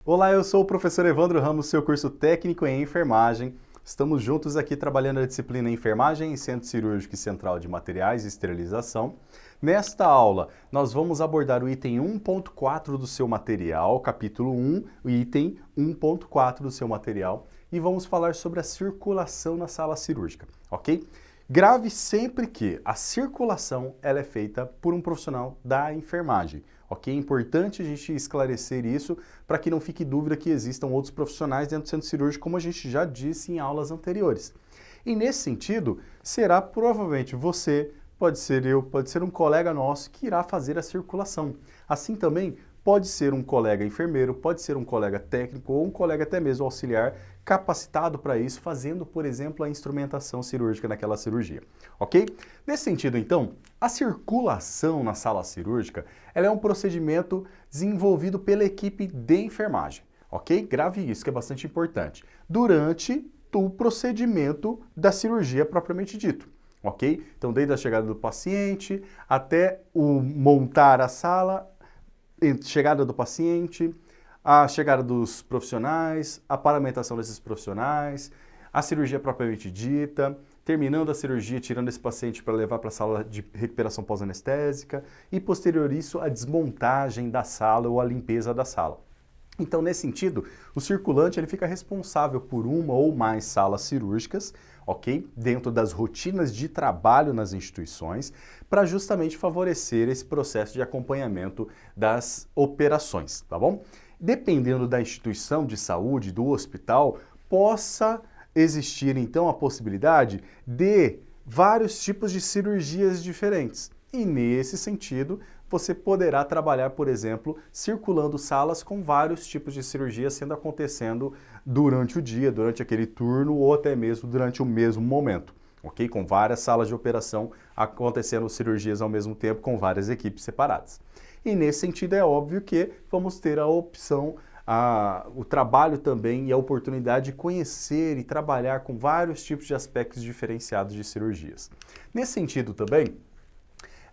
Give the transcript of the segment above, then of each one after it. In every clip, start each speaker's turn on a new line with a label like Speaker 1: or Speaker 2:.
Speaker 1: Olá, eu sou o professor Evandro Ramos, seu curso técnico em enfermagem. Estamos juntos aqui trabalhando a disciplina Enfermagem em Centro Cirúrgico e Central de Materiais e Esterilização. Nesta aula, nós vamos abordar o item 1.4 do seu material, capítulo 1, o item 1.4 do seu material, e vamos falar sobre a circulação na sala cirúrgica, ok? Grave sempre que a circulação ela é feita por um profissional da enfermagem, ok? É importante a gente esclarecer isso para que não fique dúvida que existam outros profissionais dentro do centro cirúrgico, como a gente já disse em aulas anteriores. E nesse sentido, será provavelmente você, pode ser eu, pode ser um colega nosso que irá fazer a circulação. Assim também pode ser um colega enfermeiro, pode ser um colega técnico ou um colega até mesmo auxiliar capacitado para isso, fazendo, por exemplo, a instrumentação cirúrgica naquela cirurgia, ok? Nesse sentido, então, a circulação na sala cirúrgica, ela é um procedimento desenvolvido pela equipe de enfermagem, ok? Grave isso, que é bastante importante. Durante o procedimento da cirurgia propriamente dito, ok? Então, desde a chegada do paciente até o montar a sala, chegada do paciente, a chegada dos profissionais, a paramentação desses profissionais, a cirurgia propriamente dita, terminando a cirurgia, tirando esse paciente para levar para a sala de recuperação pós-anestésica e, posterior a isso, a desmontagem da sala ou a limpeza da sala. Então, nesse sentido, o circulante ele fica responsável por uma ou mais salas cirúrgicas, ok? Dentro das rotinas de trabalho nas instituições, para justamente favorecer esse processo de acompanhamento das operações, tá bom? Dependendo da instituição de saúde, do hospital, possa existir então a possibilidade de vários tipos de cirurgias diferentes. E nesse sentido, você poderá trabalhar, por exemplo, circulando salas com vários tipos de cirurgia sendo acontecendo durante o dia, durante aquele turno ou até mesmo durante o mesmo momento, ok? Com várias salas de operação acontecendo cirurgias ao mesmo tempo com várias equipes separadas. E nesse sentido é óbvio que vamos ter a opção, o trabalho também e a oportunidade de conhecer e trabalhar com vários tipos de aspectos diferenciados de cirurgias. Nesse sentido também,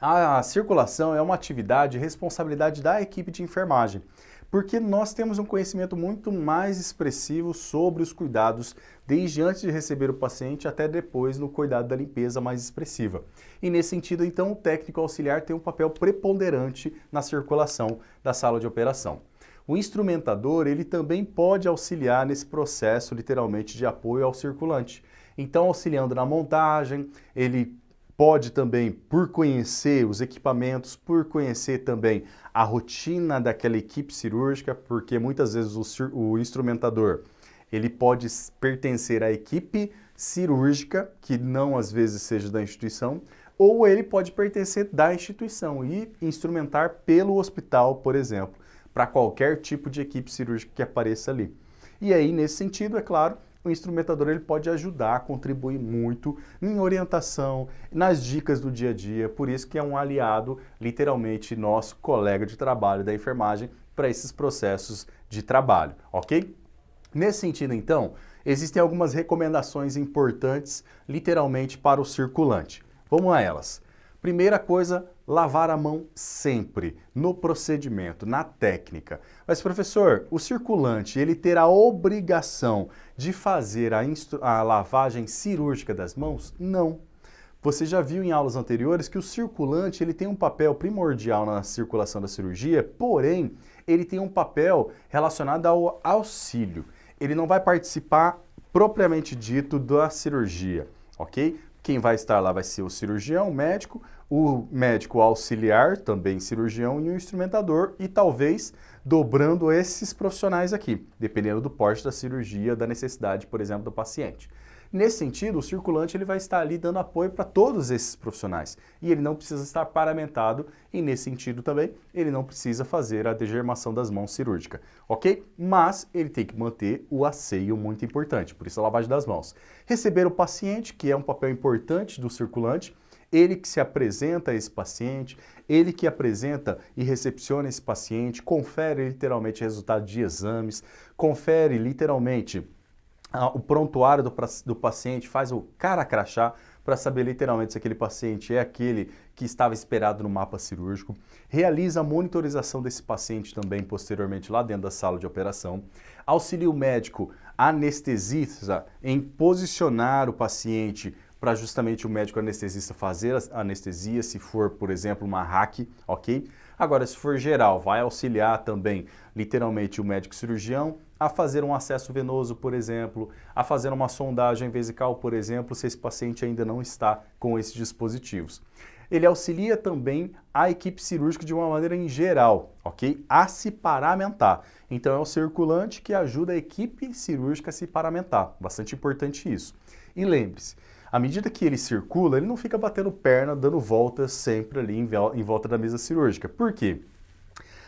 Speaker 1: a circulação é uma atividade e responsabilidade da equipe de enfermagem, porque nós temos um conhecimento muito mais expressivo sobre os cuidados desde antes de receber o paciente até depois no cuidado da limpeza mais expressiva. E nesse sentido, então, o técnico auxiliar tem um papel preponderante na circulação da sala de operação. O instrumentador, ele também pode auxiliar nesse processo, literalmente, de apoio ao circulante. Então, auxiliando na montagem, ele pode também, por conhecer os equipamentos, por conhecer também a rotina daquela equipe cirúrgica, porque muitas vezes o instrumentador ele pode pertencer à equipe cirúrgica, que não às vezes seja da instituição, ou ele pode pertencer da instituição e instrumentar pelo hospital, por exemplo, para qualquer tipo de equipe cirúrgica que apareça ali. E aí, nesse sentido, é claro, o instrumentador ele pode ajudar, contribuir muito em orientação, nas dicas do dia a dia, por isso que é um aliado, literalmente, nosso colega de trabalho da enfermagem para esses processos de trabalho, ok? Nesse sentido, então, existem algumas recomendações importantes, literalmente, para o circulante. Vamos a elas. Primeira coisa, lavar a mão sempre, no procedimento, na técnica. Mas, professor, o circulante, ele terá a obrigação de fazer a lavagem cirúrgica das mãos? Não. Você já viu em aulas anteriores que o circulante ele tem um papel primordial na circulação da cirurgia, porém, ele tem um papel relacionado ao auxílio. Ele não vai participar propriamente dito da cirurgia, ok? Quem vai estar lá vai ser o cirurgião, o médico auxiliar, também cirurgião, e o instrumentador, e talvez dobrando esses profissionais aqui, dependendo do porte da cirurgia, da necessidade, por exemplo, do paciente. Nesse sentido, o circulante ele vai estar ali dando apoio para todos esses profissionais e ele não precisa estar paramentado e nesse sentido também ele não precisa fazer a degermação das mãos cirúrgica, ok? Mas ele tem que manter o asseio muito importante, por isso a lavagem das mãos. Receber o paciente, que é um papel importante do circulante, ele que se apresenta a esse paciente, ele que apresenta e recepciona esse paciente, confere literalmente resultado de exames, confere literalmente o prontuário do paciente, faz o cara crachá, para saber literalmente se aquele paciente é aquele que estava esperado no mapa cirúrgico, realiza a monitorização desse paciente também posteriormente lá dentro da sala de operação, auxilia o médico anestesista em posicionar o paciente para justamente o médico anestesista fazer a anestesia, se for, por exemplo, uma hack, ok? Agora, se for geral, vai auxiliar também, literalmente, o médico cirurgião a fazer um acesso venoso, por exemplo, a fazer uma sondagem vesical, por exemplo, se esse paciente ainda não está com esses dispositivos. Ele auxilia também a equipe cirúrgica de uma maneira em geral, ok? A se paramentar. Então, é o circulante que ajuda a equipe cirúrgica a se paramentar. Bastante importante isso. E lembre-se, à medida que ele circula, ele não fica batendo perna, dando voltas sempre ali em volta da mesa cirúrgica. Por quê?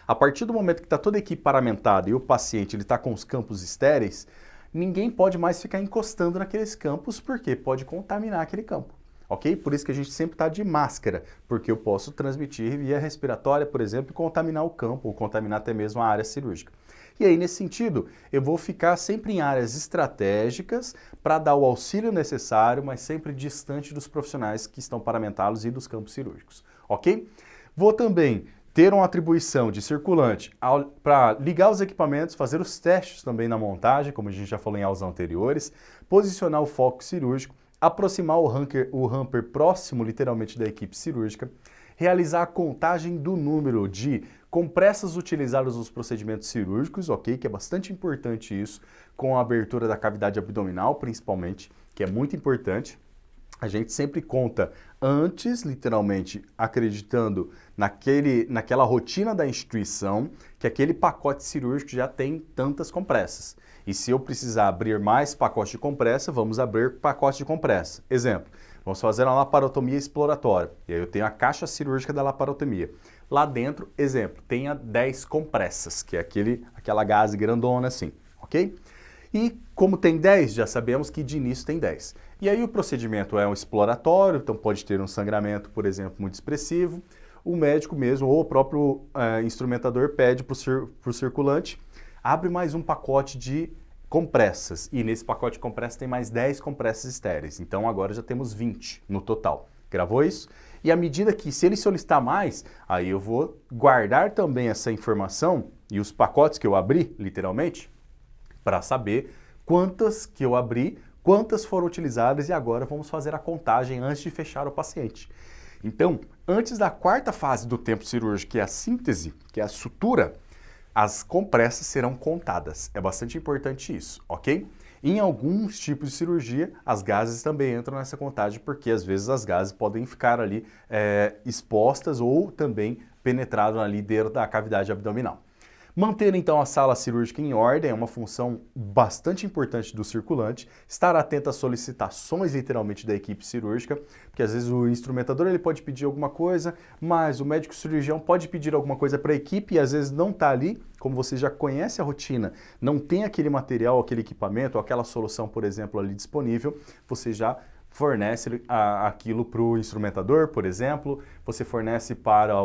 Speaker 1: A partir do momento que está toda a equipe paramentada e o paciente está com os campos estéreis, ninguém pode mais ficar encostando naqueles campos, porque pode contaminar aquele campo. Ok? Por isso que a gente sempre está de máscara, porque eu posso transmitir via respiratória, por exemplo, e contaminar o campo, ou contaminar até mesmo a área cirúrgica. E aí, nesse sentido, eu vou ficar sempre em áreas estratégicas para dar o auxílio necessário, mas sempre distante dos profissionais que estão paramentados e dos campos cirúrgicos. Ok? Vou também ter uma atribuição de circulante para ligar os equipamentos, fazer os testes também na montagem, como a gente já falou em aulas anteriores, posicionar o foco cirúrgico, aproximar o hamper próximo, literalmente, da equipe cirúrgica, realizar a contagem do número de compressas utilizadas nos procedimentos cirúrgicos, ok? Que é bastante importante isso, com a abertura da cavidade abdominal, principalmente, que é muito importante. A gente sempre conta antes, literalmente, acreditando naquela rotina da instituição, que aquele pacote cirúrgico já tem tantas compressas. E se eu precisar abrir mais pacotes de compressa, vamos abrir pacotes de compressa. Exemplo, vamos fazer uma laparotomia exploratória. E aí eu tenho a caixa cirúrgica da laparotomia. Lá dentro, exemplo, tenha 10 compressas, que é aquela gase grandona assim, ok? E como tem 10, já sabemos que de início tem 10. E aí o procedimento é um exploratório, então pode ter um sangramento, por exemplo, muito expressivo. O médico mesmo, ou o próprio instrumentador, pede para o circulante, abre mais um pacote de compressas. E nesse pacote de compressas tem mais 10 compressas estéreis. Então agora já temos 20 no total. Gravou isso? E à medida que, se ele solicitar mais, aí eu vou guardar também essa informação e os pacotes que eu abri, literalmente, para saber quantas que eu abri, quantas foram utilizadas e agora vamos fazer a contagem antes de fechar o paciente. Então, antes da quarta fase do tempo cirúrgico, que é a síntese, que é a sutura, as compressas serão contadas. É bastante importante isso, ok? Em alguns tipos de cirurgia, as gases também entram nessa contagem, porque às vezes as gases podem ficar ali expostas ou também penetradas ali dentro da cavidade abdominal. Manter então a sala cirúrgica em ordem é uma função bastante importante do circulante. Estar atento às solicitações literalmente da equipe cirúrgica, porque às vezes o instrumentador ele pode pedir alguma coisa, mas o médico cirurgião pode pedir alguma coisa para a equipe e às vezes não está ali, como você já conhece a rotina, não tem aquele material, aquele equipamento, aquela solução, por exemplo, ali disponível, você já fornece aquilo para o instrumentador, por exemplo, você fornece para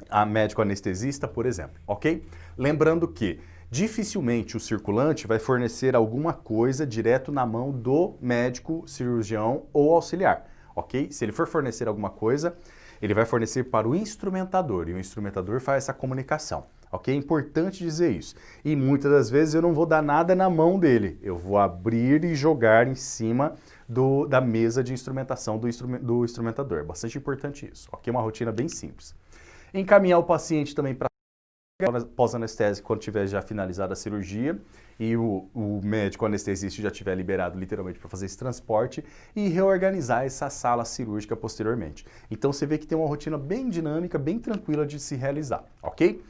Speaker 1: a médico anestesista, por exemplo, ok? Lembrando que dificilmente o circulante vai fornecer alguma coisa direto na mão do médico cirurgião ou auxiliar, ok? Se ele for fornecer alguma coisa, ele vai fornecer para o instrumentador e o instrumentador faz essa comunicação, ok? É importante dizer isso. E muitas das vezes eu não vou dar nada na mão dele, eu vou abrir e jogar em cima da mesa de instrumentação do instrumentador. Bastante importante isso, ok? Uma rotina bem simples. Encaminhar o paciente também para pós-anestésico quando tiver já finalizado a cirurgia e o médico anestesista já tiver liberado literalmente para fazer esse transporte e reorganizar essa sala cirúrgica posteriormente. Então você vê que tem uma rotina bem dinâmica, bem tranquila de se realizar, ok?